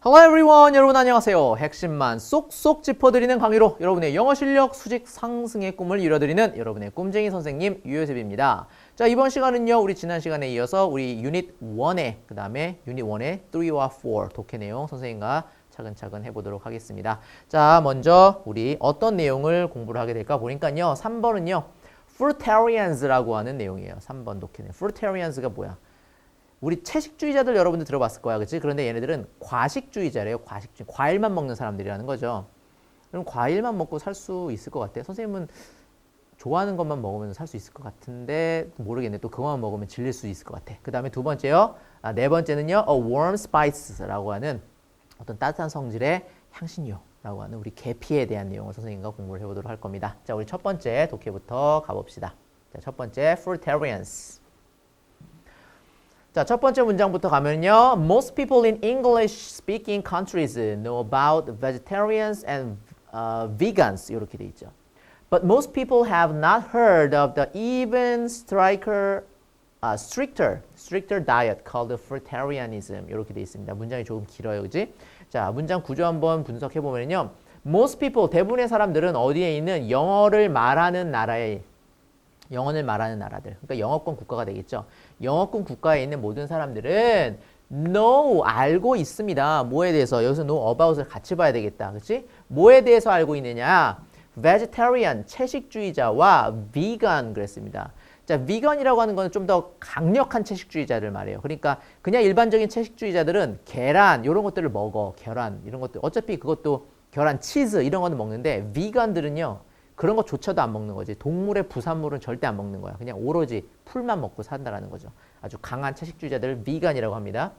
Hello everyone! 여러분 안녕하세요. 핵심만 쏙쏙 짚어드리는 강의로 여러분의 영어 실력 수직 상승의 꿈을 이뤄드리는 여러분의 꿈쟁이 선생님 유효셉입니다. 자, 이번 시간은요, 우리 지난 시간에 이어서 우리 유닛 1의 그 다음에 유닛 1의 3와 4 독해 내용 선생님과 차근차근 해보도록 하겠습니다. 자, 먼저 우리 어떤 내용을 공부를 하게 될까 보니까요, 3번은요 fruitarians라고 하는 내용이에요. 3번 독해 내용. fruitarians가 뭐야? 우리 채식주의자들 여러분들 들어봤을 거야, 그치? 그런데 얘네들은 과식주의자래요. 과식주의. 과일만 먹는 사람들이라는 거죠. 그럼 과일만 먹고 살 수 있을 것 같아? 선생님은 좋아하는 것만 먹으면 살 수 있을 것 같은데 모르겠네. 또 그것만 먹으면 질릴 수 있을 것 같아. 그 다음에 두 번째요. 네 번째는요. A warm spices라고 하는 어떤 따뜻한 성질의 향신료라고 하는 우리 계피에 대한 내용을 선생님과 공부를 해보도록 할 겁니다. 자, 우리 첫 번째 독해부터 가봅시다. 자, 첫 번째 fruitarians. 자, 첫 번째 문장부터 가면요. Most people in English-speaking countries know about vegetarians and vegans 이렇게 돼 있죠. But most people have not heard of the even stricter diet called fruitarianism 이렇게 돼 있습니다. 문장이 조금 길어요, 그지? 자, 문장 구조 한번 분석해 보면요. Most people 대부분의 사람들은 어디에 있는 영어를 말하는 나라들, 그러니까 영어권 국가가 되겠죠. 영어권 국가에 있는 모든 사람들은 know, 알고 있습니다. 뭐에 대해서? 여기서 know about을 같이 봐야 되겠다. 그렇지? 뭐에 대해서 알고 있느냐? vegetarian, 채식주의자와 vegan 그랬습니다. 자, vegan이라고 하는 거는 좀 더 강력한 채식주의자를 말해요. 그러니까 그냥 일반적인 채식주의자들은 계란 이런 것들을 먹어. 계란 이런 것들. 어차피 그것도 계란, 치즈 이런 거는 먹는데 vegan들은요. 그런 것조차도 안 먹는 거지. 동물의 부산물은 절대 안 먹는 거야. 그냥 오로지 풀만 먹고 산다라는 거죠. 아주 강한 채식주의자들을 비건이라고 합니다.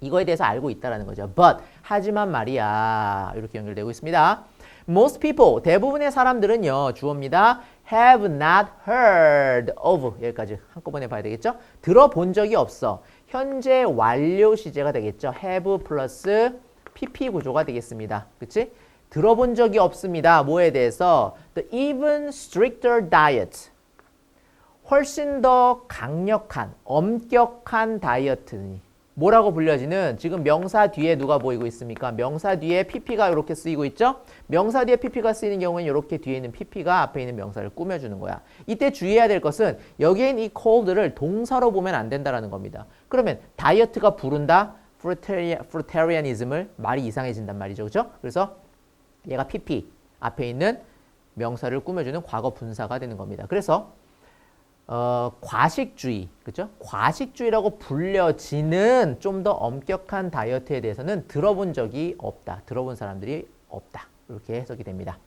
이거에 대해서 알고 있다라는 거죠. But, 하지만 말이야. 이렇게 연결되고 있습니다. Most people, 대부분의 사람들은요. 주어입니다. Have not heard of. 여기까지 한꺼번에 봐야 되겠죠? 들어본 적이 없어. 현재 완료 시제가 되겠죠. Have 플러스 PP 구조가 되겠습니다. 그치? 들어본 적이 없습니다. 뭐에 대해서? The even stricter diet. 훨씬 더 강력한, 엄격한 다이어트니. 뭐라고 불려지는? 지금 명사 뒤에 누가 보이고 있습니까? 명사 뒤에 pp가 이렇게 쓰이고 있죠? 명사 뒤에 pp가 쓰이는 경우는 이렇게 뒤에 있는 pp가 앞에 있는 명사를 꾸며주는 거야. 이때 주의해야 될 것은 여기에 있는 이 cold를 동사로 보면 안 된다는 겁니다. 그러면 다이어트가 부른다? fruitarianism을 말이 이상해진단 말이죠. 그죠? 그래서 얘가 pp, 앞에 있는 명사를 꾸며주는 과거 분사가 되는 겁니다. 그래서 과식주의, 그죠? 과식주의라고 불려지는 좀 더 엄격한 다이어트에 대해서는 들어본 적이 없다. 들어본 사람들이 없다. 이렇게 해석이 됩니다.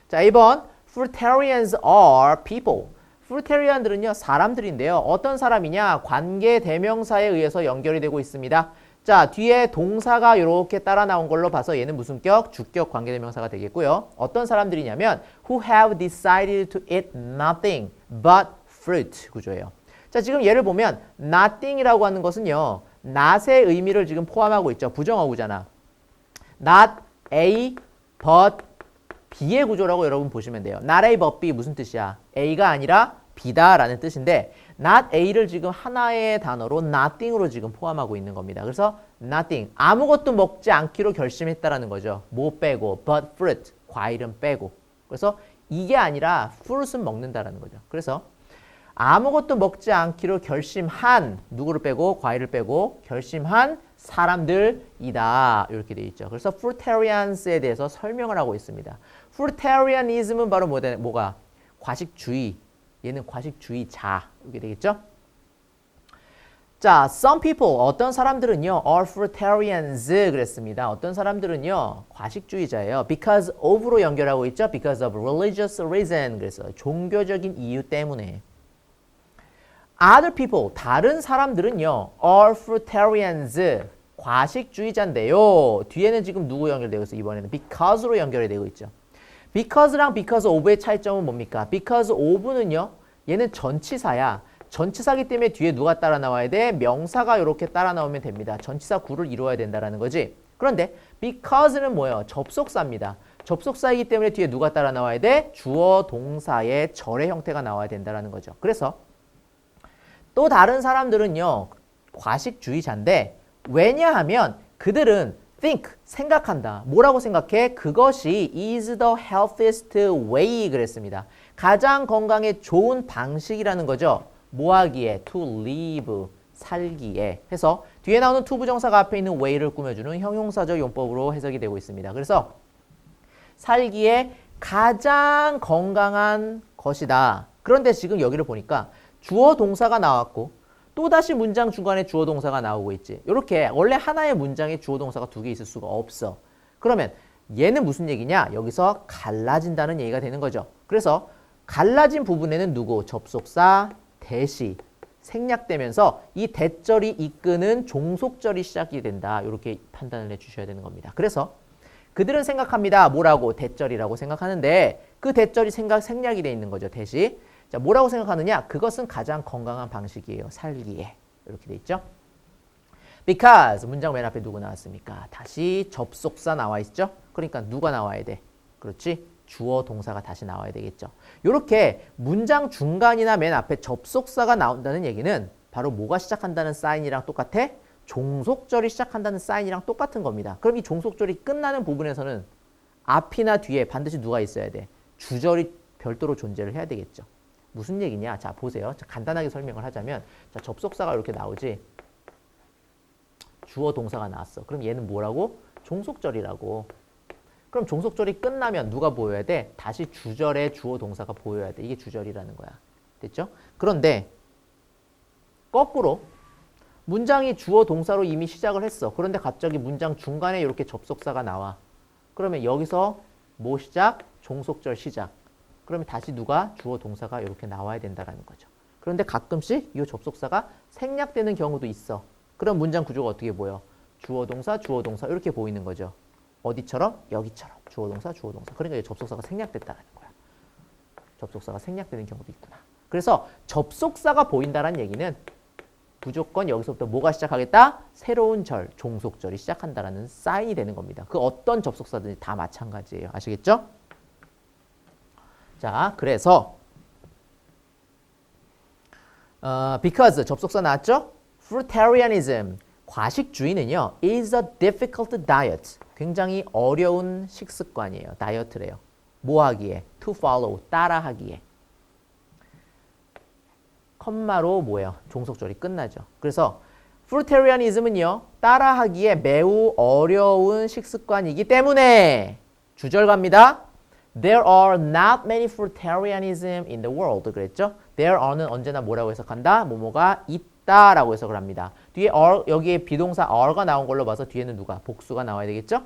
자, 2번 fruitarians are people. fruitarian들은요, 사람들인데요. 어떤 사람이냐? 관계 대명사에 의해서 연결이 되고 있습니다. 자, 뒤에 동사가 이렇게 따라 나온 걸로 봐서 얘는 무슨 격? 주격 관계대명사가 되겠고요. 어떤 사람들이냐면 who have decided to eat nothing but fruit 구조예요. 자, 지금 얘를 보면 nothing이라고 하는 것은요. not의 의미를 지금 포함하고 있죠. 부정어구잖아. not A but B의 구조라고 여러분 보시면 돼요. not A but B 무슨 뜻이야? A가 아니라 B다 라는 뜻인데 not A를 지금 하나의 단어로 nothing으로 지금 포함하고 있는 겁니다. 그래서 nothing, 아무것도 먹지 않기로 결심했다라는 거죠. 뭐 빼고, but fruit, 과일은 빼고. 그래서 이게 아니라 fruit은 먹는다라는 거죠. 그래서 아무것도 먹지 않기로 결심한, 누구를 빼고, 과일을 빼고, 결심한 사람들이다. 이렇게 되어 있죠. 그래서 fruitarians에 대해서 설명을 하고 있습니다. fruitarianism은 바로 뭐가? 과식주의. 얘는 과식주의자 이렇게 되겠죠? 자, some people 어떤 사람들은요 are fruitarians 그랬습니다. 어떤 사람들은요 과식주의자예요. because of로 연결하고 있죠. because of religious reason 그래서 종교적인 이유 때문에. other people 다른 사람들은요 are fruitarians 과식주의자인데요. 뒤에는 지금 누구 연결되고 있어요? 이번에는 because로 연결이 되고 있죠. because랑 because of의 차이점은 뭡니까? because of는요. 얘는 전치사야. 전치사기 때문에 뒤에 누가 따라 나와야 돼? 명사가 이렇게 따라 나오면 됩니다. 전치사 구를 이루어야 된다는 거지. 그런데 because는 뭐예요? 접속사입니다. 접속사이기 때문에 뒤에 누가 따라 나와야 돼? 주어 동사의 절의 형태가 나와야 된다는 거죠. 그래서 또 다른 사람들은요. 과식주의자인데 왜냐하면 그들은 think, 생각한다. 뭐라고 생각해? 그것이 is the healthiest way 그랬습니다. 가장 건강에 좋은 방식이라는 거죠. 뭐 하기에? to live, 살기에. 해서 뒤에 나오는 to 부정사가 앞에 있는 way를 꾸며주는 형용사적 용법으로 해석이 되고 있습니다. 그래서 살기에 가장 건강한 것이다. 그런데 지금 여기를 보니까 주어 동사가 나왔고 또다시 문장 중간에 주어 동사가 나오고 있지. 이렇게 원래 하나의 문장에 주어 동사가 두 개 있을 수가 없어. 그러면 얘는 무슨 얘기냐? 여기서 갈라진다는 얘기가 되는 거죠. 그래서 갈라진 부분에는 누구? 접속사, 대시 생략되면서 이 대절이 이끄는 종속절이 시작이 된다. 이렇게 판단을 해주셔야 되는 겁니다. 그래서 그들은 생각합니다. 뭐라고? 대절이라고 생각하는데 그 대절이 생략이 돼 있는 거죠. 대시. 자, 뭐라고 생각하느냐? 그것은 가장 건강한 방식이에요. 살기에. 이렇게 돼 있죠. Because 문장 맨 앞에 누구 나왔습니까? 다시 접속사 나와 있죠. 그러니까 누가 나와야 돼? 그렇지? 주어 동사가 다시 나와야 되겠죠. 이렇게 문장 중간이나 맨 앞에 접속사가 나온다는 얘기는 바로 뭐가 시작한다는 사인이랑 똑같아? 종속절이 시작한다는 사인이랑 똑같은 겁니다. 그럼 이 종속절이 끝나는 부분에서는 앞이나 뒤에 반드시 누가 있어야 돼? 주절이 별도로 존재를 해야 되겠죠. 무슨 얘기냐? 자, 보세요. 자, 간단하게 설명을 하자면 자, 접속사가 이렇게 나오지. 주어 동사가 나왔어. 그럼 얘는 뭐라고? 종속절이라고. 그럼 종속절이 끝나면 누가 보여야 돼? 다시 주절의 주어 동사가 보여야 돼. 이게 주절이라는 거야. 됐죠? 그런데 거꾸로 문장이 주어 동사로 이미 시작을 했어. 그런데 갑자기 문장 중간에 이렇게 접속사가 나와. 그러면 여기서 뭐 시작? 종속절 시작. 그러면 다시 누가? 주어 동사가 이렇게 나와야 된다는 거죠. 그런데 가끔씩 이 접속사가 생략되는 경우도 있어. 그럼 문장 구조가 어떻게 보여? 주어 동사 이렇게 보이는 거죠. 어디처럼? 여기처럼. 주어 동사. 그러니까 이 접속사가 생략됐다는 거야. 접속사가 생략되는 경우도 있구나. 그래서 접속사가 보인다는 얘기는 무조건 여기서부터 뭐가 시작하겠다? 새로운 절, 종속절이 시작한다라는 사인이 되는 겁니다. 그 어떤 접속사든지 다 마찬가지예요. 아시겠죠? 자, 그래서 because 접속사 나왔죠? Fruitarianism, 과식주의는요, is a difficult diet. 굉장히 어려운 식습관이에요. 다이어트래요. 뭐 하기에? To follow, 따라하기에. 컴마로 뭐예요? 종속절이 끝나죠. 그래서 fruitarianism은요, 따라하기에 매우 어려운 식습관이기 때문에 주절 갑니다. There are not many fruitarianism in the world. 그랬죠? There are는 언제나 뭐라고 해석한다? 뭐뭐가 있다라고 해석을 합니다. 뒤에 are, 여기에 비동사 are가 나온 걸로 봐서 뒤에는 누가? 복수가 나와야 되겠죠?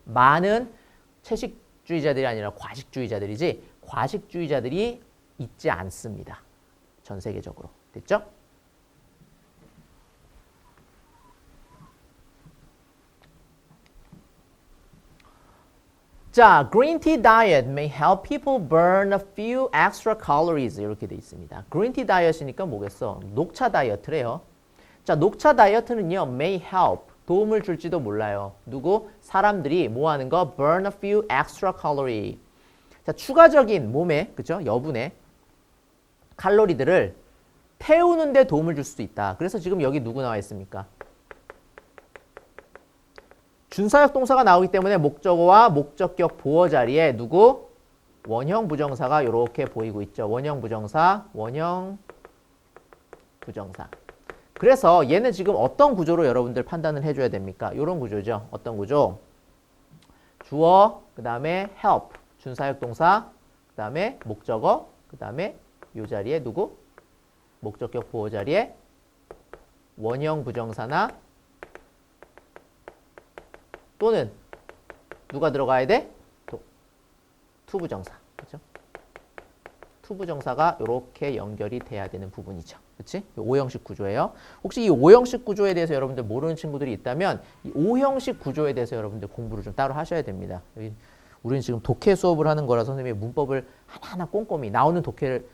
많은 채식주의자들이 아니라 과식주의자들이지 과식주의자들이 있지 않습니다. 전 세계적으로. 됐죠? 자, green tea diet may help people burn a few extra calories. 이렇게 돼 있습니다. green tea 다이어트니까 뭐겠어? 녹차 다이어트래요. 자, 녹차 다이어트는요, may help. 도움을 줄지도 몰라요. 누구? 사람들이 뭐 하는 거? burn a few extra calorie. 자, 추가적인 몸에, 그죠? 여분의 칼로리들을 태우는 데 도움을 줄 수도 있다. 그래서 지금 여기 누구 나와 있습니까? 준사역 동사가 나오기 때문에 목적어와 목적격 보어 자리에 누구? 원형 부정사가 이렇게 보이고 있죠. 원형 부정사. 그래서 얘는 지금 어떤 구조로 여러분들 판단을 해줘야 됩니까? 이런 구조죠. 어떤 구조? 주어, 그 다음에 help, 준사역 동사, 그 다음에 목적어, 그 다음에 이 자리에 누구? 목적격 보어 자리에 원형 부정사나 또는 누가 들어가야 돼? 투부정사. 그렇죠? 투부정사가 이렇게 연결이 돼야 되는 부분이죠. 그렇지? 5형식 구조예요. 혹시 이 5형식 구조에 대해서 여러분들 모르는 친구들이 있다면 이 5형식 구조에 대해서 여러분들 공부를 좀 따로 하셔야 됩니다. 우리는 지금 독해 수업을 하는 거라 선생님이 문법을 하나하나 꼼꼼히 나오는 독해를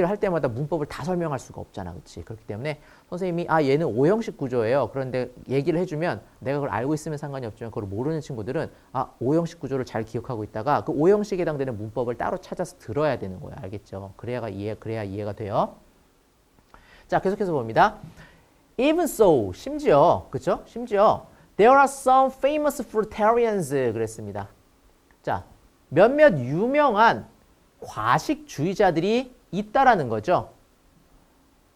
할 때마다 문법을 다 설명할 수가 없잖아. 그렇지? 그렇기 때문에 선생님이 얘는 5형식 구조예요. 그런데 얘기를 해주면 내가 그걸 알고 있으면 상관이 없지만 그걸 모르는 친구들은 5형식 구조를 잘 기억하고 있다가 그 5형식에 해당되는 문법을 따로 찾아서 들어야 되는 거야. 알겠죠? 그래야 이해가 돼요. 자, 계속해서 봅니다. Even so, 심지어, 그쵸? 심지어 There are some famous fruitarians 그랬습니다. 자, 몇몇 유명한 과식주의자들이 있다라는 거죠.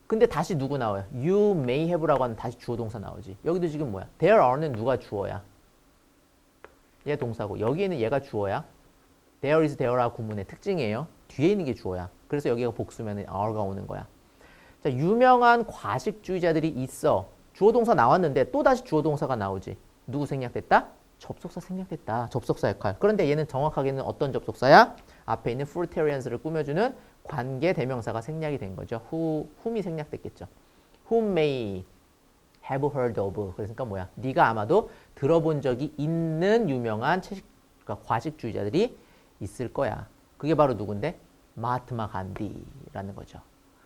근데 다시 누구 나와요? You may have라고 하는 다시 주어 동사 나오지. 여기도 지금 뭐야? There are는 누가 주어야? 얘 동사고 여기에는 얘가 주어야. There is there라고 구문의 특징이에요. 뒤에 있는 게 주어야. 그래서 여기가 복수면 are가 오는 거야. 자, 유명한 과식주의자들이 있어. 주어 동사 나왔는데 또 다시 주어 동사가 나오지. 누구 생략됐다? 접속사 생략됐다. 접속사 역할. 그런데 얘는 정확하게는 어떤 접속사야? 앞에 있는 fruitarians를 꾸며주는 관계 대명사가 생략이 된 거죠. whom이 생략됐겠죠. Whom may have heard of. 그러니까 뭐야? 네가 아마도 들어본 적이 있는 유명한 그러니까 과식주의자들이 있을 거야. 그게 바로 누군데? 마하트마 간디라는 거죠.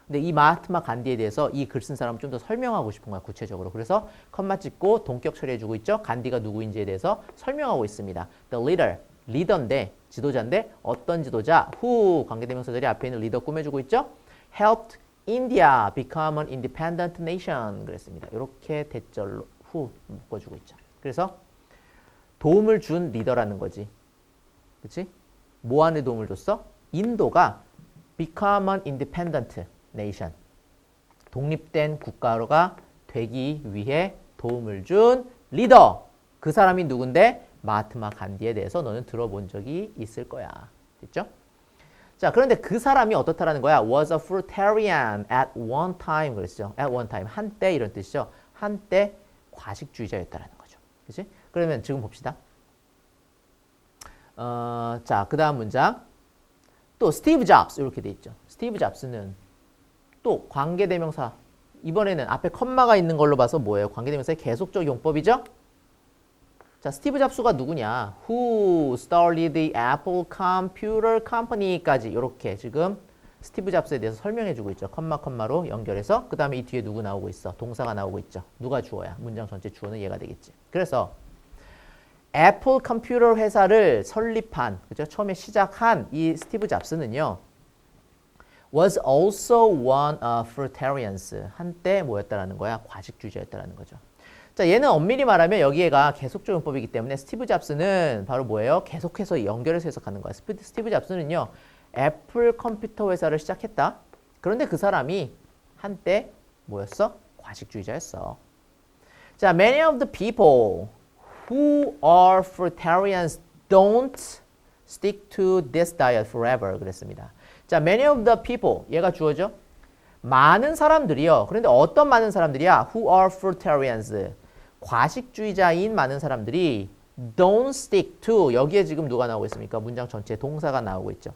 근데 이 마하트마 간디에 대해서 이 글 쓴 사람은 좀 더 설명하고 싶은 거야, 구체적으로. 그래서 컴마 찍고 동격 처리해주고 있죠. 간디가 누구인지에 대해서 설명하고 있습니다. The leader, 리더인데, 지도자인데 어떤 지도자? Who, 관계대명사들이 앞에 있는 리더 꾸며주고 있죠. Helped India become an independent nation 그랬습니다. 이렇게 대절로 who 묶어주고 있죠. 그래서 도움을 준 리더라는 거지. 그치? 뭐하는 도움을 줬어? 인도가 become an independent nation. 독립된 국가가 되기 위해 도움을 준 리더. 그 사람이 누군데? 마하트마 간디에 대해서 너는 들어본 적이 있을 거야. 됐죠? 자, 그런데 그 사람이 어떻다라는 거야? Was a fruitarian at one time 그랬죠. at one time. 한때 이런 뜻이죠. 한때 과식주의자였다라는 거죠. 그치? 그러면 지금 봅시다. 자, 그 다음 문장. 또 스티브 잡스 이렇게 돼 있죠. 스티브 잡스는 또 관계대명사. 이번에는 앞에 컴마가 있는 걸로 봐서 뭐예요? 관계대명사의 계속적 용법이죠. 자, 스티브 잡스가 누구냐? Who started the Apple Computer Company까지 이렇게 지금 스티브 잡스에 대해서 설명해주고 있죠. 컴마로 연결해서 그 다음에 이 뒤에 누구 나오고 있어? 동사가 나오고 있죠. 누가 주어야? 문장 전체 주어는 얘가 되겠지. 그래서 애플 컴퓨터 회사를 설립한, 그죠? 처음에 시작한 이 스티브 잡스는요. was also one of fruitarians. 한때 뭐였다라는 거야? 과식주의자였다라는 거죠. 자, 얘는 엄밀히 말하면 여기에가 계속적 용법이기 때문에 스티브 잡스는 바로 뭐예요? 계속해서 연결해서 해석하는 거야. 스티브 잡스는요. 애플 컴퓨터 회사를 시작했다. 그런데 그 사람이 한때 뭐였어? 과식주의자였어. 자, many of the people who are fruitarians don't stick to this diet forever 그랬습니다. 자, many of the people 얘가 주어죠. 많은 사람들이요. 그런데 어떤 많은 사람들이야? Who are fruitarians 과식주의자인 많은 사람들이 don't stick to 여기에 지금 누가 나오고 있습니까? 문장 전체에 동사가 나오고 있죠.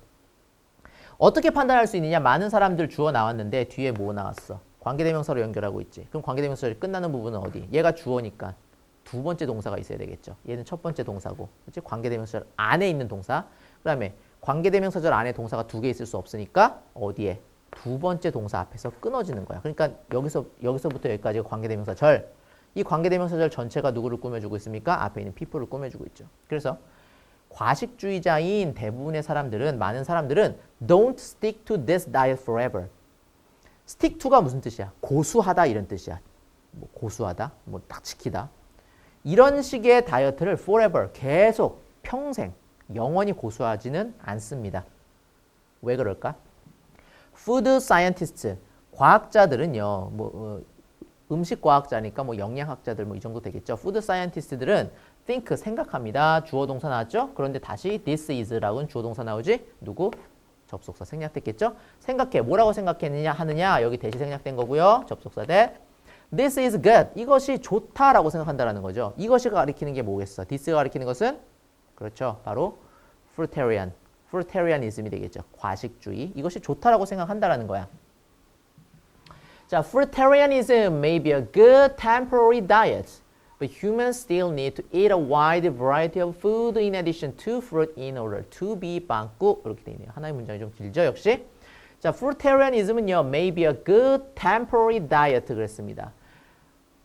어떻게 판단할 수 있느냐? 많은 사람들 주어 나왔는데 뒤에 뭐 나왔어? 관계대명사로 연결하고 있지. 그럼 관계대명사로 끝나는 부분은 어디? 얘가 주어니까 두 번째 동사가 있어야 되겠죠. 얘는 첫 번째 동사고, 그렇지? 관계대명사절 안에 있는 동사. 그다음에 관계대명사절 안에 동사가 두 개 있을 수 없으니까 어디에? 두 번째 동사 앞에서 끊어지는 거야. 그러니까 여기서부터 여기까지가 관계대명사절. 이 관계대명사절 전체가 누구를 꾸며주고 있습니까? 앞에 있는 people를 꾸며주고 있죠. 그래서 과식주의자인 대부분의 사람들은, 많은 사람들은 don't stick to this diet forever. stick to가 무슨 뜻이야? 고수하다 이런 뜻이야. 뭐 고수하다, 뭐 딱 지키다. 이런 식의 다이어트를 forever, 계속, 평생, 영원히 고수하지는 않습니다. 왜 그럴까? Food scientists, 과학자들은요, 음식 과학자니까 뭐 영양학자들 뭐 이 정도 되겠죠. Food scientist들은 think, 생각합니다. 주어 동사 나왔죠? 그런데 다시 this is라고는 주어 동사 나오지? 누구? 접속사 생략됐겠죠? 생각해. 뭐라고 생각했느냐 하느냐? 여기 대시 생략된 거고요. 접속사 that. This is good. 이것이 좋다라고 생각한다라는 거죠. 이것이 가리키는 게 뭐겠어? this가 가리키는 것은 그렇죠. 바로 fruitarian. fruitarianism이 되겠죠. 과식주의. 이것이 좋다라고 생각한다라는 거야. 자, fruitarianism may be a good temporary diet, but humans still need to eat a wide variety of food in addition to fruit in order to be 빵꾸. 이렇게 되어 있네요. 하나의 문장이 좀 길죠, 역시. 자, fruitarianism은요, may be a good temporary diet 그랬습니다.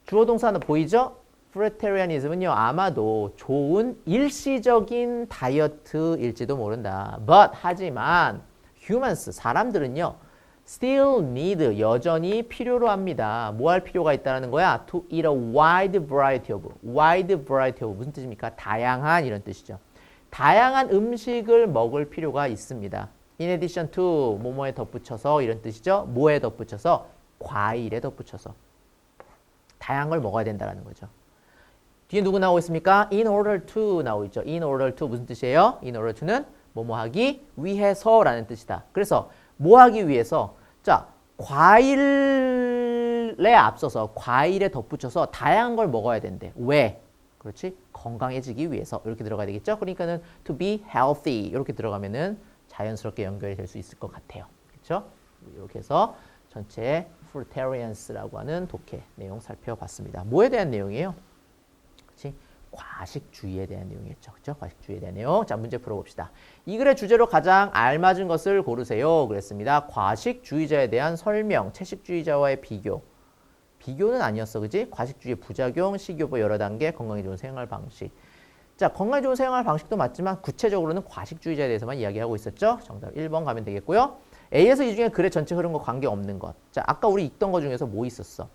주어 동사는 보이죠? fruitarianism은요, 아마도 좋은 일시적인 다이어트일지도 모른다. But, 하지만 humans, 사람들은요, still need 여전히 필요로 합니다. 뭐 할 필요가 있다는 거야? To eat a wide variety of 무슨 뜻입니까? 다양한 이런 뜻이죠. 다양한 음식을 먹을 필요가 있습니다. In addition to 뭐뭐에 덧붙여서 이런 뜻이죠. 뭐에 덧붙여서 과일에 덧붙여서 다양한 걸 먹어야 된다는 거죠. 뒤에 누구 나오고 있습니까? In order to 나오고 있죠. In order to 무슨 뜻이에요? In order to는 뭐뭐 하기 위해서라는 뜻이다. 그래서 뭐 하기 위해서? 자, 과일에 앞서서 과일에 덧붙여서 다양한 걸 먹어야 된대. 왜? 그렇지? 건강해지기 위해서 이렇게 들어가야 되겠죠? 그러니까는 to be healthy 이렇게 들어가면은 자연스럽게 연결이 될 수 있을 것 같아요. 그렇죠? 이렇게 해서 전체 fruitarians라고 하는 독해 내용 살펴봤습니다. 뭐에 대한 내용이에요? 그렇지? 과식주의에 대한 내용이었죠. 그렇죠? 과식주의에 대한 내용. 자, 문제 풀어봅시다. 이 글의 주제로 가장 알맞은 것을 고르세요. 그랬습니다. 과식주의자에 대한 설명, 채식주의자와의 비교. 비교는 아니었어, 그지? 과식주의의 부작용, 식이요법 여러 단계, 건강에 좋은 생활 방식. 자, 건강에 좋은 생활 방식도 맞지만 구체적으로는 과식주의자에 대해서만 이야기하고 있었죠. 정답 1번 가면 되겠고요. A에서 이 중에 글의 전체 흐름과 관계없는 것. 자, 아까 우리 읽던 것 중에서 뭐 있었어?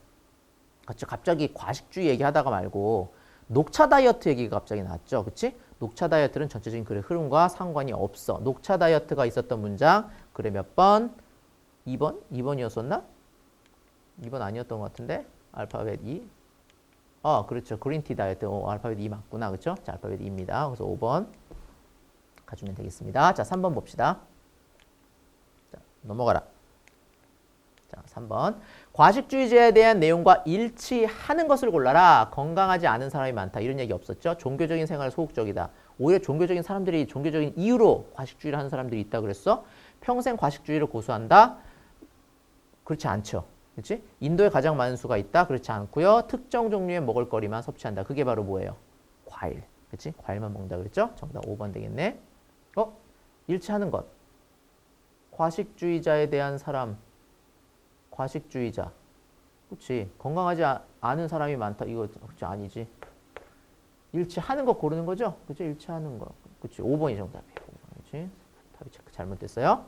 그렇죠? 갑자기 과식주의 얘기하다가 말고 녹차 다이어트 얘기가 갑자기 나왔죠. 그치? 녹차 다이어트는 전체적인 글의 흐름과 상관이 없어. 녹차 다이어트가 있었던 문장. 글의 몇 번? 2번? 2번이었었나? 2번 아니었던 것 같은데. 알파벳 2. 그렇죠. 그린티 다이어트. 알파벳 2 맞구나. 그렇죠? 자, 알파벳 2입니다. 그래서 5번 가주면 되겠습니다. 자, 3번 봅시다. 자, 넘어가라. 자, 3번. 과식주의자에 대한 내용과 일치하는 것을 골라라. 건강하지 않은 사람이 많다. 이런 얘기 없었죠? 종교적인 생활에 소극적이다. 오히려 종교적인 사람들이 종교적인 이유로 과식주의를 하는 사람들이 있다 그랬어? 평생 과식주의를 고수한다? 그렇지 않죠. 그렇지? 인도에 가장 많은 수가 있다? 그렇지 않고요. 특정 종류의 먹을거리만 섭취한다. 그게 바로 뭐예요? 과일. 그렇지? 과일만 먹는다 그랬죠? 정답 5번 되겠네. 일치하는 것. 과식주의자에 대한 사람. 과식주의자. 그렇지. 건강하지 않은 사람이 많다. 이거 그렇지 아니지. 일치하는 거 고르는 거죠? 그렇죠? 일치하는 거. 그렇지. 5번이 정답이에요. 5번. 그렇지? 답이 체크 잘못됐어요.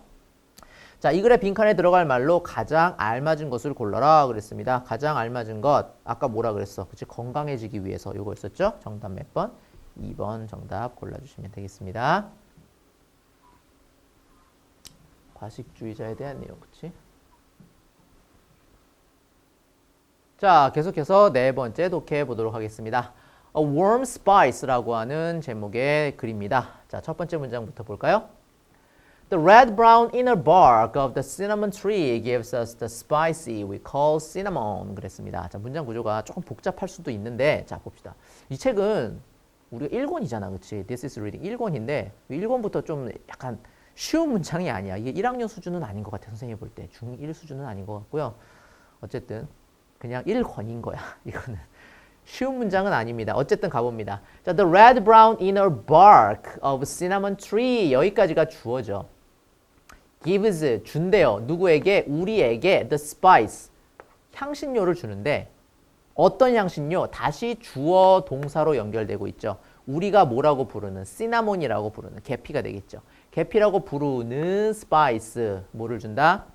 자, 이 글의 빈칸에 들어갈 말로 가장 알맞은 것을 골라라 그랬습니다. 가장 알맞은 것. 아까 뭐라 그랬어? 그치? 건강해지기 위해서 요거 있었죠? 정답 몇 번? 2번 정답 골라주시면 되겠습니다. 과식주의자에 대한 내용, 그치? 자, 계속해서 네 번째 독해 보도록 하겠습니다. A warm spice라고 하는 제목의 글입니다. 자, 첫 번째 문장부터 볼까요? The red-brown inner bark of the cinnamon tree gives us the spicy we call cinnamon. 그랬습니다. 자, 문장 구조가 조금 복잡할 수도 있는데, 자, 봅시다. 이 책은 우리가 1권이잖아, 그치? This is reading 1권인데, 1권부터 좀 약간 쉬운 문장이 아니야. 이게 1학년 수준은 아닌 것 같아, 선생님이 볼 때. 중1 수준은 아닌 것 같고요. 어쨌든, 그냥 1권인 거야, 이거는. 쉬운 문장은 아닙니다. 어쨌든 가봅니다. 자, the red-brown inner bark of cinnamon tree. 여기까지가 주어져. gives 준대요. 누구에게? 우리에게 the spice 향신료를 주는데 어떤 향신료? 다시 주어 동사로 연결되고 있죠. 우리가 뭐라고 부르는 시나몬이라고 부르는 계피가 되겠죠. 계피라고 부르는 spice 뭐를 준다?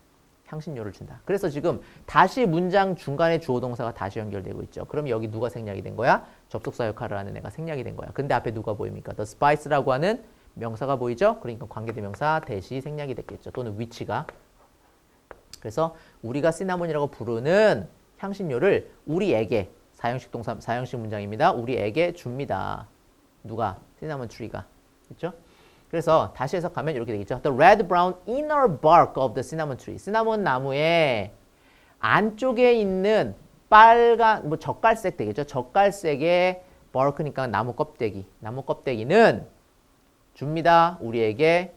향신료를 준다. 그래서 지금 다시 문장 중간에 주어 동사가 다시 연결되고 있죠. 그럼 여기 누가 생략이 된 거야? 접속사 역할을 하는 애가 생략이 된 거야. 근데 앞에 누가 보입니까? the spice라고 하는 명사가 보이죠? 그러니까 관계대명사 대시 생략이 됐겠죠. 또는 위치가. 그래서 우리가 시나몬이라고 부르는 향신료를 우리에게 사형식 동사, 사형식 문장입니다. 우리에게 줍니다. 누가? 시나몬 트리가. 그렇죠? 그래서 다시 해석하면 이렇게 되겠죠. The red brown inner bark of the cinnamon tree. 시나몬 나무의 안쪽에 있는 빨간 뭐 젓갈색 되겠죠. 젓갈색의 bark니까 나무 껍데기. 나무 껍데기는 줍니다. 우리에게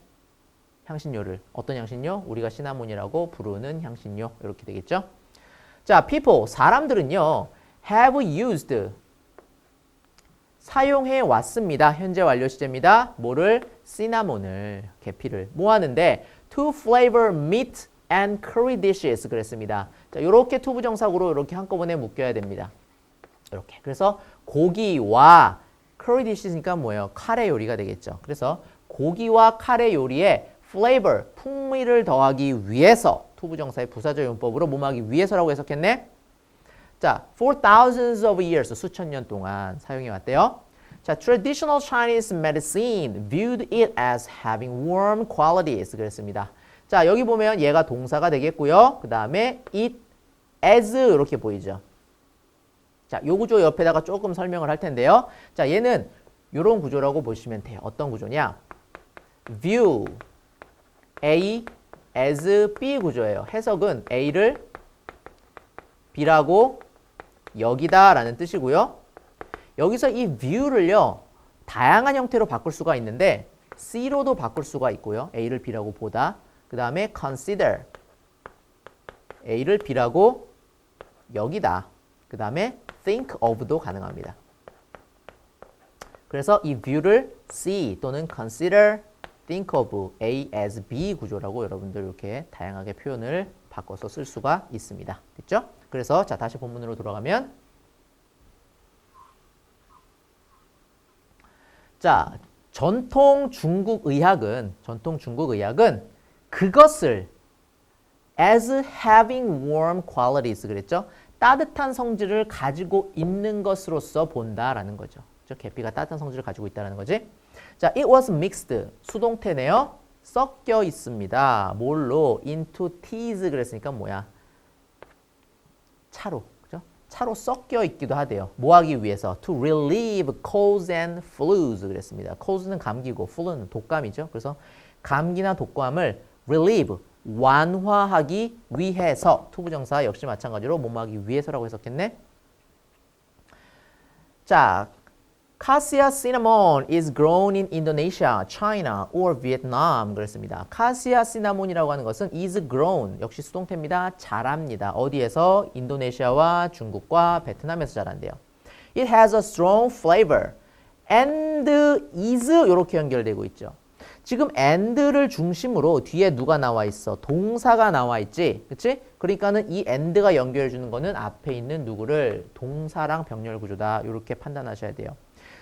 향신료를. 어떤 향신료? 우리가 시나몬이라고 부르는 향신료. 이렇게 되겠죠. 자, people, 사람들은요. have used, 사용해 왔습니다. 현재 완료 시제입니다. 뭐를? 시나몬을, 계피를. 뭐 하는데? to flavor meat and curry dishes 그랬습니다. 자, 이렇게 투부정사구로 이렇게 한꺼번에 묶여야 됩니다. 이렇게. 그래서 고기와 curry dish니까 뭐예요? 카레 요리가 되겠죠. 그래서 고기와 카레 요리에 flavor, 풍미를 더하기 위해서 투부정사의 부사절 용법으로 뭐뭐하기 위해서라고 해석했네. 자, for thousands of years, 수천 년 동안 사용해 왔대요. 자, traditional Chinese medicine viewed it as having warm qualities 그랬습니다. 자, 여기 보면 얘가 동사가 되겠고요. 그 다음에 it as 이렇게 보이죠. 자, 요 구조 옆에다가 조금 설명을 할 텐데요. 자, 얘는 요런 구조라고 보시면 돼요. 어떤 구조냐? view A as B 구조예요. 해석은 A를 B라고 여기다 라는 뜻이고요. 여기서 이 view를요, 다양한 형태로 바꿀 수가 있는데 C로도 바꿀 수가 있고요. A를 B라고 보다. 그 다음에 consider A를 B라고 여기다. 그 다음에 think of도 가능합니다. 그래서 이 view를 C 또는 consider, think of, A as B 구조라고 여러분들 이렇게 다양하게 표현을 바꿔서 쓸 수가 있습니다. 됐죠? 그래서 자, 다시 본문으로 돌아가면 자, 전통 중국 의학은 그것을 as having warm qualities 그랬죠? 따뜻한 성질을 가지고 있는 것으로서 본다라는 거죠. 계피가 따뜻한 성질을 가지고 있다는 거지. 자, it was mixed. 수동태네요. 섞여 있습니다. 뭘로? into teas 그랬으니까 뭐야? 차로. 그죠? 차로 섞여 있기도 하대요. 뭐 하기 위해서? to relieve colds and flus 그랬습니다. colds는 감기고 flu는 독감이죠. 그래서 감기나 독감을 relieve 완화하기 위해서 투부정사 역시 마찬가지로 뭐뭐 하기 위해서라고 해석했네. 자, Cassia cinnamon is grown in Indonesia, China, or Vietnam 그랬습니다. Cassia cinnamon이라고 하는 것은 is grown, 역시 수동태입니다. 자랍니다. 어디에서? 인도네시아와 중국과 베트남에서 자란대요. It has a strong flavor and is 이렇게 연결되고 있죠. 지금 and를 중심으로 뒤에 누가 나와 있어? 동사가 나와 있지. 그치? 그러니까는 이 and가 연결해 주는 거는 앞에 있는 누구를 동사랑 병렬 구조다. 이렇게 판단하셔야 돼요.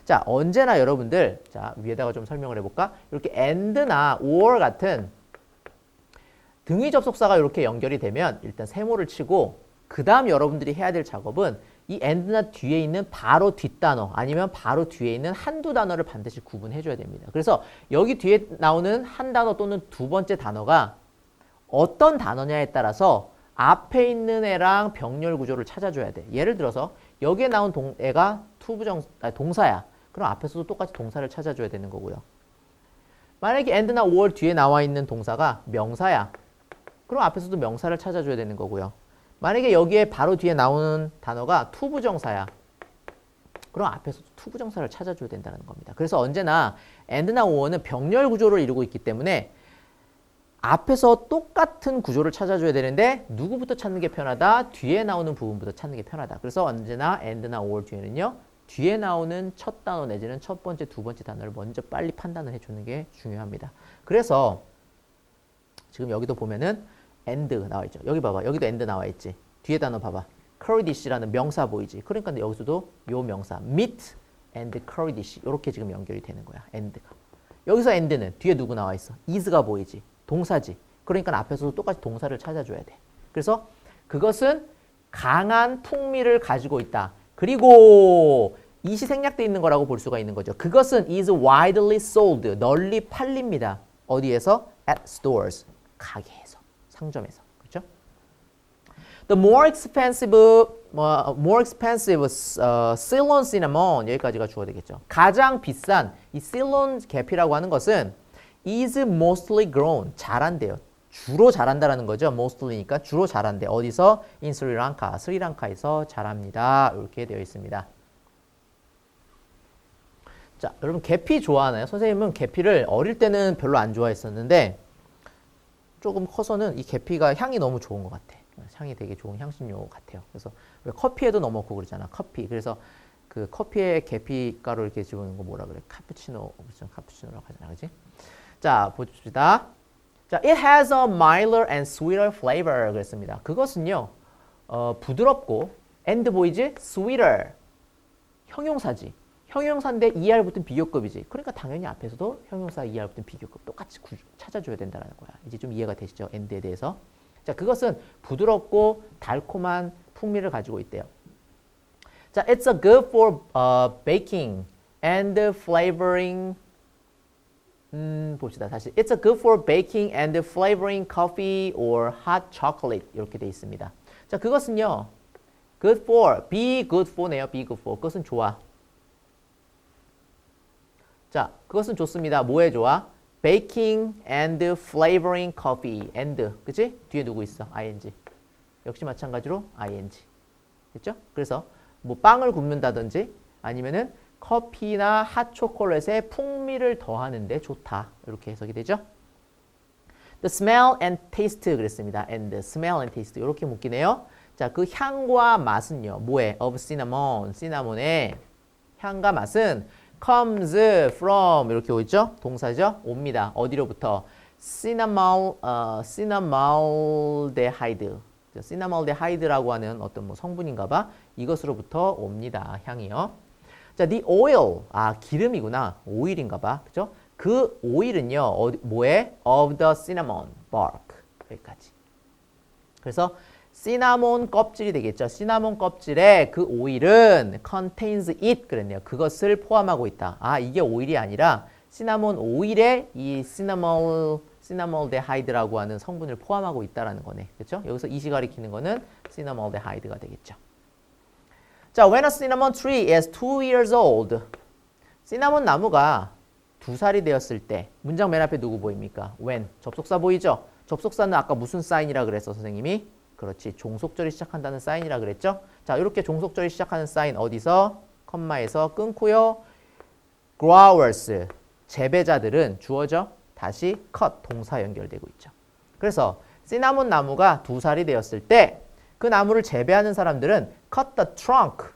자, 언제나 여러분들, 자, 위에다가 좀 설명을 해볼까? 이렇게 and나 or 같은 등위 접속사가 이렇게 연결이 되면 일단 세모를 치고 그 다음 여러분들이 해야 될 작업은 이 and나 뒤에 있는 바로 뒷단어 아니면 바로 뒤에 있는 한두 단어를 반드시 구분해 줘야 됩니다. 그래서 여기 뒤에 나오는 한 단어 또는 두 번째 단어가 어떤 단어냐에 따라서 앞에 있는 애랑 병렬 구조를 찾아줘야 돼. 예를 들어서 여기에 나온 애가 동사야. 그럼 앞에서도 똑같이 동사를 찾아줘야 되는 거고요. 만약에 and나 or 뒤에 나와 있는 동사가 명사야. 그럼 앞에서도 명사를 찾아줘야 되는 거고요. 만약에 여기에 바로 뒤에 나오는 단어가 투부정사야. 그럼 앞에서도 투부정사를 찾아줘야 된다는 겁니다. 그래서 언제나 and나 or는 병렬 구조를 이루고 있기 때문에 앞에서 똑같은 구조를 찾아줘야 되는데 누구부터 찾는 게 편하다? 뒤에 나오는 부분부터 찾는 게 편하다. 그래서 언제나 and나 or 뒤에는요. 뒤에 나오는 첫 단어 내지는 첫 번째, 두 번째 단어를 먼저 빨리 판단을 해주는 게 중요합니다. 그래서 지금 여기도 보면은 and 나와 있죠. 여기 봐봐. 여기도 and 나와 있지. 뒤에 단어 봐봐. currydish라는 명사 보이지. 그러니까 여기서도 요 명사 meat and currydish 이렇게 지금 연결이 되는 거야. and가. 여기서 and는 뒤에 누구 나와 있어? is가 보이지. 동사지. 그러니까 앞에서도 똑같이 동사를 찾아줘야 돼. 그래서 그것은 강한 풍미를 가지고 있다. 그리고 이시 생략되어 있는 거라고 볼 수가 있는 거죠. 그것은 is widely sold, 널리 팔립니다. 어디에서? at stores, 가게에서, 상점에서. 그렇죠? The more expensive Ceylon cinnamon 여기까지가 주어야 되겠죠. 가장 비싼 이 Ceylon 계피라고 하는 것은 is mostly grown, 자란대요. 주로 자란다라는 거죠. mostly니까 주로 자란대. 어디서? in Sri Lanka, 스리랑카에서 자랍니다. 이렇게 되어 있습니다. 자, 여러분 계피 좋아하나요? 선생님은 계피를 어릴 때는 별로 안 좋아했었는데 조금 커서는 이 계피가 향이 너무 좋은 것 같아. 향이 되게 좋은 향신료 같아요. 그래서 왜 커피에도 넣어 먹고 그러잖아. 커피. 그래서 그 커피에 계피 가루 이렇게 집어넣는 거 뭐라 그래? 카푸치노, 그렇죠? 카푸치노라고 하잖아, 그렇지? 자, 봅시다. 자, it has a milder and sweeter flavor 그랬습니다. 그것은요, 부드럽고 and 보이지? sweeter 형용사지. 형용사인데 ER 붙은 비교급이지. 그러니까 당연히 앞에서도 형용사 ER 붙은 비교급 똑같이 찾아줘야 된다는 거야. 이제 좀 이해가 되시죠? and에 대해서. 자, 그것은 부드럽고 달콤한 풍미를 가지고 있대요. 자, it's a good for baking and flavoring. 봅시다. 다시. It's a good for baking and flavoring coffee or hot chocolate. 이렇게 돼 있습니다. 자, 그것은요. good for, be good for네요. be good for. 그것은 좋아. 자, 그것은 좋습니다. 뭐에 좋아? baking and flavoring coffee. and. 그치? 뒤에 누구 있어? ing. 역시 마찬가지로 ing. 됐죠? 그래서 뭐 빵을 굽는다든지 아니면은 커피나 핫초콜릿에 풍미를 더하는데 좋다. 이렇게 해석이 되죠. The smell and taste 그랬습니다. and smell and taste 이렇게 묶이네요. 자, 그 향과 맛은요. 뭐에? of cinnamon. 시나몬의 향과 맛은 comes from 이렇게 오죠. 동사죠. 옵니다. 어디로부터? 시나몰데하이드. 시나몰데하이드라고 하는 어떤 뭐 성분인가 봐. 이것으로부터 옵니다. 향이요. 자, the oil. 아, 기름이구나. 오일인가 봐. 그죠? 그 오일은요. 뭐에? of the cinnamon bark. 여기까지. 그래서 시나몬 껍질이 되겠죠. 시나몬 껍질에 그 오일은 contains it 그랬네요. 그것을 포함하고 있다. 아, 이게 오일이 아니라 시나몬 오일에 이 시나몰데하이드라고 하는 성분을 포함하고 있다라는 거네. 그렇죠? 여기서 이시 가리키는 거는 시나몰데하이드가 되겠죠. 자, when a cinnamon tree is 2 years old. 시나몬 나무가 2살이 되었을 때 문장 맨 앞에 누구 보입니까? when. 접속사 보이죠? 접속사는 아까 무슨 사인이라 그랬어, 선생님이? 그렇지. 종속절이 시작한다는 사인이라 그랬죠? 자, 이렇게 종속절이 시작하는 사인 어디서? 컴마에서 끊고요. growers. 재배자들은 주어져. 다시 cut. 동사 연결되고 있죠. 그래서 시나몬 나무가 2살이 되었을 때 그 나무를 재배하는 사람들은 cut the trunk.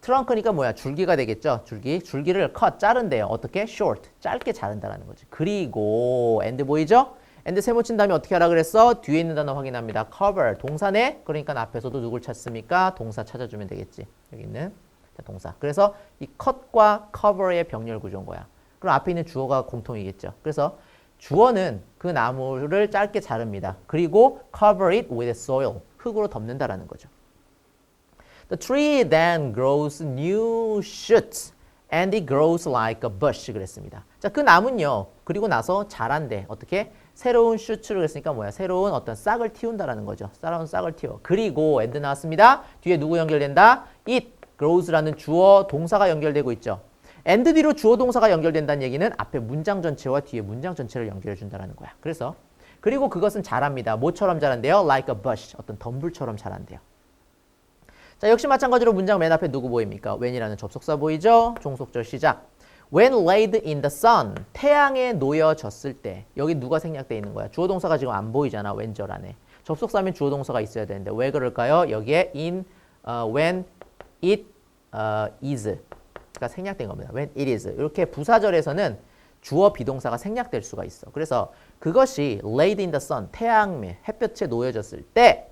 트렁크니까 뭐야? 줄기가 되겠죠? 줄기를 cut, 자른대요. 어떻게? short, 짧게 자른다라는 거지. 그리고 and 보이죠? and 세모 친 다음에 어떻게 하라 그랬어? 뒤에 있는 단어 확인합니다. cover, 동사네? 그러니까 앞에서도 누굴 찾습니까? 동사 찾아주면 되겠지. 여기 있는 동사. 그래서 이 cut과 cover의 병렬 구조인 거야. 그럼 앞에 있는 주어가 공통이겠죠. 그래서 주어는 그 나무를 짧게 자릅니다. 그리고 cover it with soil, 흙으로 덮는다라는 거죠. The tree then grows new shoots and it grows like a bush 그랬습니다. 자, 그 나무는요. 그리고 나서 자란대. 어떻게? 새로운 슈츠를 했으니까 뭐야? 새로운 어떤 싹을 틔운다라는 거죠. 새로운 싹을 틔워. 그리고 and 나왔습니다. 뒤에 누구 연결된다? It grows라는 주어 동사가 연결되고 있죠. and 뒤로 주어 동사가 연결된다는 얘기는 앞에 문장 전체와 뒤에 문장 전체를 연결해 준다는 거야. 그래서 그리고 그것은 자랍니다. 뭐처럼 자란대요? Like a bush. 어떤 덤불처럼 자란대요. 자, 역시 마찬가지로 문장 맨 앞에 누구 보입니까? when이라는 접속사 보이죠? 종속절 시작. When laid in the sun. 태양에 놓여졌을 때. 여기 누가 생략되어 있는 거야? 주어 동사가 지금 안 보이잖아. when절 안에. 접속사면 주어 동사가 있어야 되는데 왜 그럴까요? 여기에 when it is. 가 생략된 겁니다. When it is. 이렇게 부사절에서는 주어 비동사가 생략될 수가 있어. 그래서 그것이 laid in the sun. 태양에 햇볕에 놓여졌을 때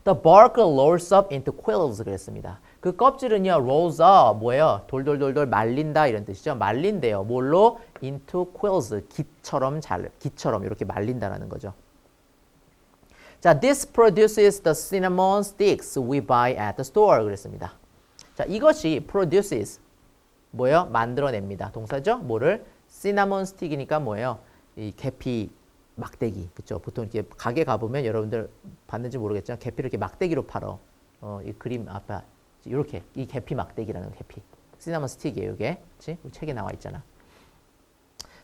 The bark rolls up into quills 그랬습니다. 그 껍질은요, rolls up, 뭐예요? 돌돌돌돌 말린다 이런 뜻이죠. 말린대요. 뭘로? into quills, 기처럼 이렇게 말린다라는 거죠. 자, this produces the cinnamon sticks we buy at the store 그랬습니다. 자, 이것이 produces, 뭐예요? 만들어냅니다. 동사죠? 뭐를? cinnamon stick이니까 뭐예요? 이 계피 막대기, 그렇죠? 보통 이렇게 가게 가보면 여러분들 봤는지 모르겠지만 계피를 이렇게 막대기로 팔어. 이 그림 앞에 이렇게 이 계피 막대기라는 계피, 시나몬 스틱이에요. 이게, 그렇지? 우리 책에 나와 있잖아.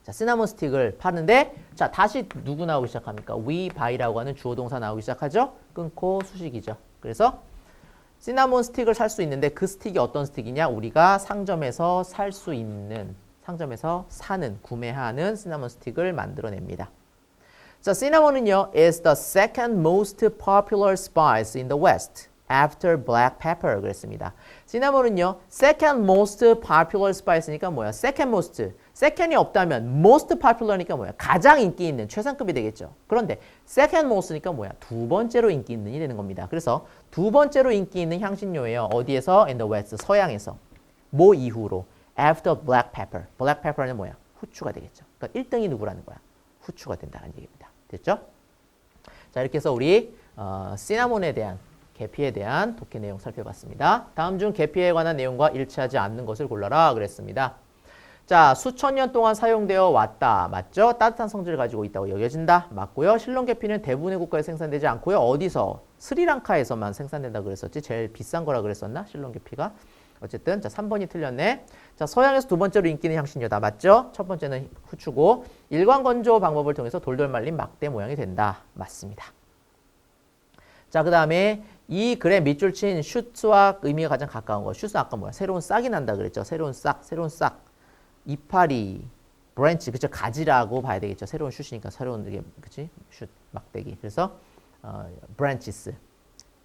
자, 시나몬 스틱을 파는데, 자, 다시 누구 나오기 시작합니까? we buy라고 하는 주어 동사 나오기 시작하죠. 끊고 수식이죠. 그래서 시나몬 스틱을 살 수 있는데 그 스틱이 어떤 스틱이냐? 우리가 상점에서 살 수 있는, 상점에서 사는, 구매하는 시나몬 스틱을 만들어냅니다. 자, 시나몬은요, is the second most popular spice in the West after black pepper 그랬습니다. 시나몬은요, second most popular spice니까 뭐야? second most. second이 없다면 most popular니까 뭐야? 가장 인기 있는, 최상급이 되겠죠. 그런데 second most니까 뭐야? 두 번째로 인기 있는이 되는 겁니다. 그래서 두 번째로 인기 있는 향신료예요. 어디에서? in the West, 서양에서. 뭐 이후로? after black pepper. black pepper는 뭐야? 후추가 되겠죠. 그러니까 1등이 누구라는 거야? 후추가 된다는 얘기입니다. 됐죠? 자, 이렇게 해서 우리 시나몬에 대한 계피에 대한 독해 내용 살펴봤습니다. 다음 중 계피에 관한 내용과 일치하지 않는 것을 골라라 그랬습니다. 자, 수천 년 동안 사용되어 왔다. 맞죠? 따뜻한 성질을 가지고 있다고 여겨진다. 맞고요. 실론 계피는 대부분의 국가에 생산되지 않고요. 어디서? 스리랑카에서만 생산된다 그랬었지. 제일 비싼 거라 그랬었나? 실론 계피가. 어쨌든 자, 3번이 틀렸네. 자, 서양에서 두 번째로 인기는 향신료다. 맞죠? 첫 번째는 후추고 일광 건조 방법을 통해서 돌돌 말린 막대 모양이 된다. 맞습니다. 자, 그다음에 이 글의 밑줄 친 슈트와 의미가 가장 가까운 거. 슈트는 아까 뭐야? 새로운 싹이 난다 그랬죠. 새로운 싹, 새로운 싹. 이파리, 브랜치, 그쵸? 가지라고 봐야 되겠죠. 새로운 슛이니까 새로운 이게 그치? 슛, 막대기. 그래서 branches,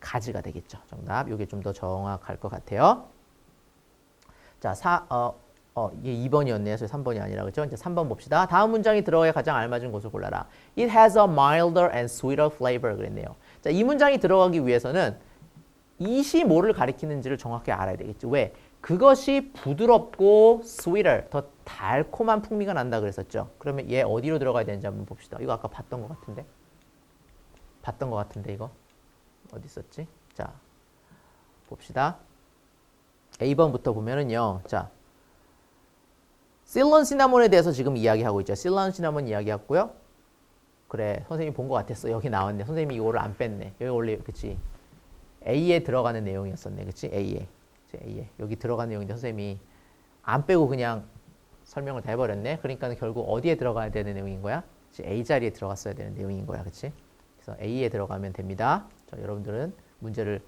가지가 되겠죠. 정답. 이게 좀 더 정확할 것 같아요. 자, 이게 2번이었네요. 그래서 3번이 아니라 그죠? 이제 3번 봅시다. 다음 문장이 들어가야 가장 알맞은 것을 골라라. It has a milder and sweeter flavor 그랬네요. 자, 이 문장이 들어가기 위해서는 이시 뭐를 가리키는지를 정확히 알아야 되겠죠. 왜? 그것이 부드럽고 sweeter, 더 달콤한 풍미가 난다 그랬었죠. 그러면 얘 어디로 들어가야 되는지 한번 봅시다. 이거 아까 봤던 것 같은데. 이거. 어디 있었지? 자, 봅시다. A번부터 보면은요. 자, 실론 시나몬에 대해서 지금 이야기하고 있죠. 실론 시나몬 이야기했고요. 그래, 선생님이 본 것 같았어. 여기 나왔네. 선생님이 이거를 안 뺐네. 여기 원래 그치? A에 들어가는 내용이었었네. 그치? A에. 여기 들어가는 내용인데 선생님이 안 빼고 그냥 설명을 다 해버렸네. 그러니까 결국 어디에 들어가야 되는 내용인 거야? A 자리에 들어갔어야 되는 내용인 거야. 그치? 그래서 A에 들어가면 됩니다. 자, 여러분들은 문제를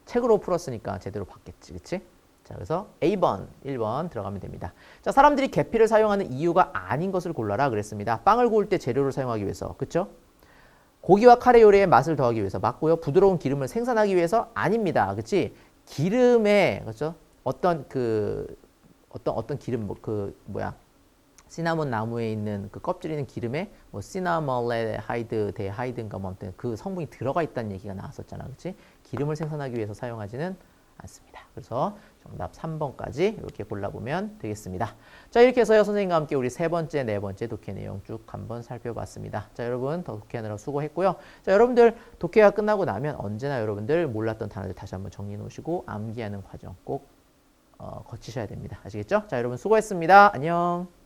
책으로 풀었으니까 제대로 봤겠지. 그치? 자, 그래서 A번, 1번 들어가면 됩니다. 자, 사람들이 계피를 사용하는 이유가 아닌 것을 골라라 그랬습니다. 빵을 구울 때 재료를 사용하기 위해서. 그쵸? 고기와 카레 요리에 맛을 더하기 위해서. 맞고요. 부드러운 기름을 생산하기 위해서 아닙니다. 그치? 기름에, 그렇죠? 어떤 기름, 시나몬 나무에 있는 그 껍질에 있는 기름에 시나몰레하이드, 데하이드인가 뭐 아무튼 그 성분이 들어가 있다는 얘기가 나왔었잖아. 그치? 기름을 생산하기 위해서 사용하지는 않습니다. 그래서 정답 3번까지 이렇게 골라보면 되겠습니다. 자, 이렇게 해서요, 선생님과 함께 우리 세 번째, 네 번째 독해 내용 쭉 한번 살펴봤습니다. 자, 여러분 더 독해하느라 수고했고요. 자, 여러분들 독해가 끝나고 나면 언제나 여러분들 몰랐던 단어들 다시 한번 정리해 놓으시고 암기하는 과정 꼭 거치셔야 됩니다. 아시겠죠? 자, 여러분 수고했습니다. 안녕.